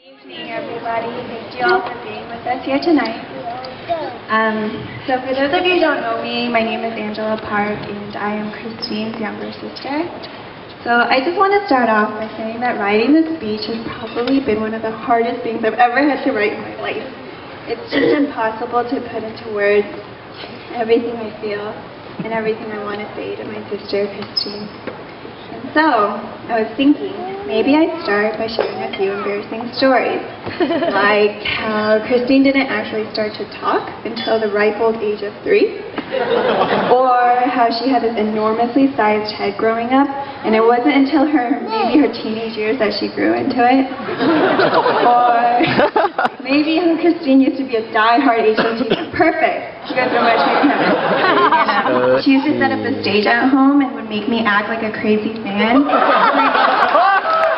Good evening, everybody. Thank you all for being with us here tonight. So for those of you who don't know me, my name is Angela Park, and I am Christine's younger sister. So I just want to start off by saying that writing this speech has probably been one of the hardest things I've ever had to write in my life. It's just impossible to put into words everything I feel and everything I want to say to my sister, Christine. And so, I was thinking, maybe I'd start by sharing a few embarrassing stories. Like how Christine didn't actually start to talk until the ripe old age of 3. Or how she had this enormously sized head growing up, and it wasn't until maybe her teenage years that she grew into it. Or maybe how Christine used to be a die-hard HOT. Perfect! She goes so much making her. She used to set up a stage at home and would make me act like a crazy fan.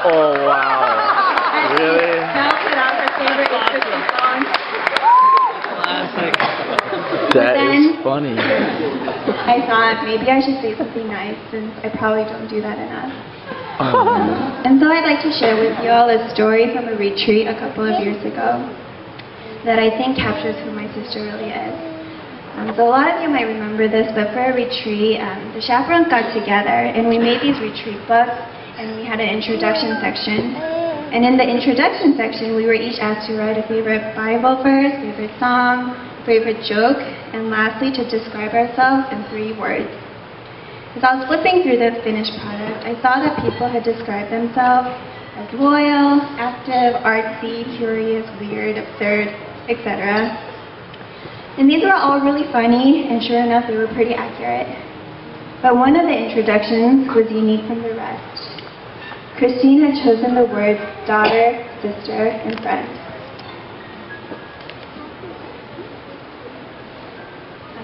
Oh, wow. Really? Now put out her favorite Christmas song. Classic. That is funny. I thought maybe I should say something nice, since I probably don't do that enough. And so I'd like to share with you all a story from a retreat a couple of years ago that I think captures who my sister really is. So a lot of you might remember this, but for a retreat, the chaperones got together and we made these retreat books, and we had an introduction section. And in the introduction section, we were each asked to write a favorite Bible verse, favorite song, favorite joke, and lastly to describe ourselves in 3 words. As I was flipping through the finished product, I saw that people had described themselves as loyal, active, artsy, curious, weird, absurd, etc. And these were all really funny, and sure enough, they were pretty accurate. But one of the introductions was unique from the rest. Christine had chosen the words daughter, sister, and friend.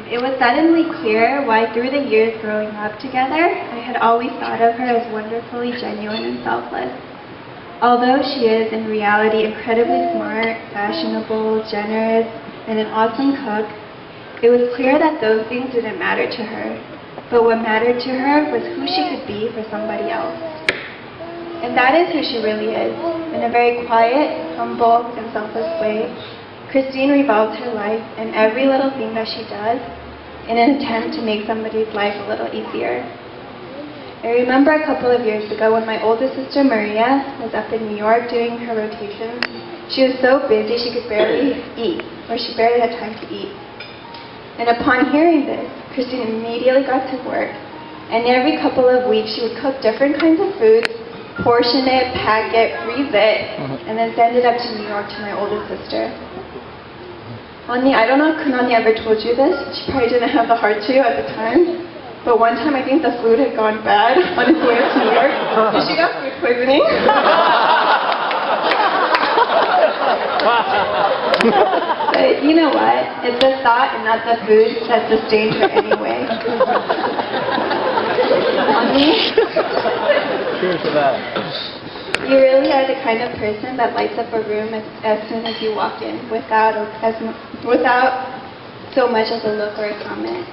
It was suddenly clear why through the years growing up together, I had always thought of her as wonderfully genuine and selfless. Although she is, in reality, incredibly smart, fashionable, generous, and an awesome cook, it was clear that those things didn't matter to her. But what mattered to her was who she could be for somebody else. And that is who she really is. In a very quiet, humble, and selfless way, Christine revolves her life and every little thing that she does in an attempt to make somebody's life a little easier. I remember a couple of years ago when my oldest sister Maria was up in New York doing her rotations. She was so busy she could barely eat, or she barely had time to eat. And upon hearing this, Christine immediately got to work, and every couple of weeks she would cook different kinds of foods, portion it, pack it, freeze it, and then send it up to New York to my oldest sister. I don't know if Kunani ever told you this. She probably didn't have the heart to at the time. But one time I think the food had gone bad on its way up to New York, and she got food poisoning. But you know what? It's the thought and not the food that sustained her anyway. Cheers to that. You really are the kind of person that lights up a room as soon as you walk in, without so much as a look or a comment.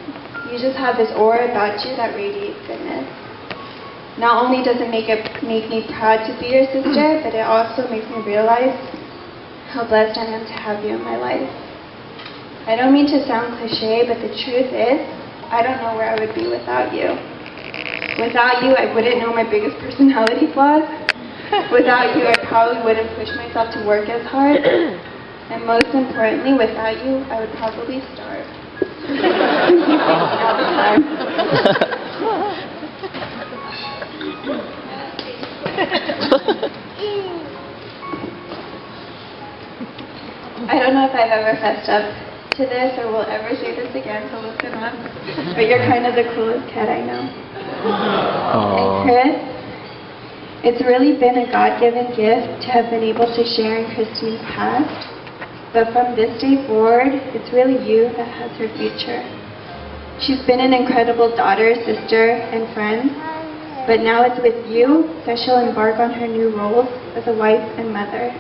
You just have this aura about you that radiates goodness. Not only does it make me proud to be your sister, but it also makes me realize how blessed I am to have you in my life. I don't mean to sound cliche, but the truth is, I don't know where I would be without you. Without you, I wouldn't know my biggest personality flaws. Without you, I probably wouldn't push myself to work as hard. And most importantly, without you, I would probably starve. All the time. I don't know if I've ever fessed up to this or will ever say this again, so listen up. But you're kind of the coolest kid I know. And Chris, it's really been a God-given gift to have been able to share in Christine's past. But from this day forward, it's really you that has her future. She's been an incredible daughter, sister, and friend. But now it's with you that she'll embark on her new roles as a wife and mother.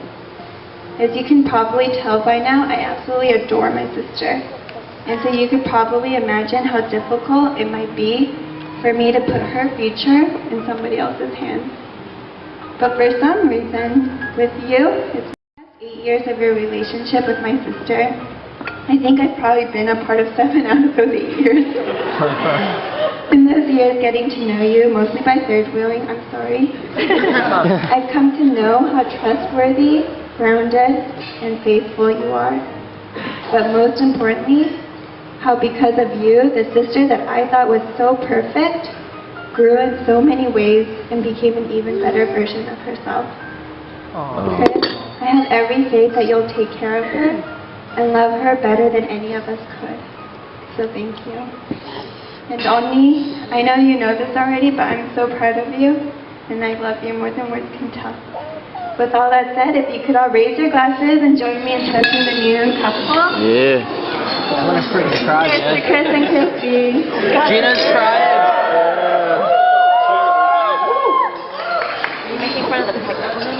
As you can probably tell by now, I absolutely adore my sister. And so you could probably imagine how difficult it might be for me to put her future in somebody else's hands. But for some reason, with you, it's years of your relationship with my sister, I think I've probably been a part of 7 out of those 8 years. In those years getting to know you, mostly by third wheeling, I'm sorry, I've come to know how trustworthy, grounded, and faithful you are. But most importantly, how because of you, the sister that I thought was so perfect grew in so many ways and became an even better version of herself. Chris, I have every faith that you'll take care of her and love her better than any of us could. So thank you. And Oni, I know you know this already, but I'm so proud of you, and I love you more than words can tell. With all that said, if you could all raise your glasses and join me in toasting the new couple. Yeah. I'm gonna freaking cry, Cheers to man. Chris and Christy. Gina's crying. Are you making fun of the pregnant woman?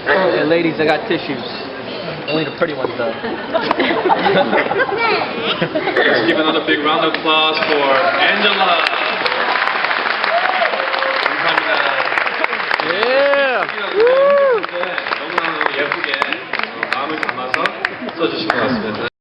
Hey, ladies, I got tissues. Only the pretty ones, though. Let's give another big round of applause for Angela.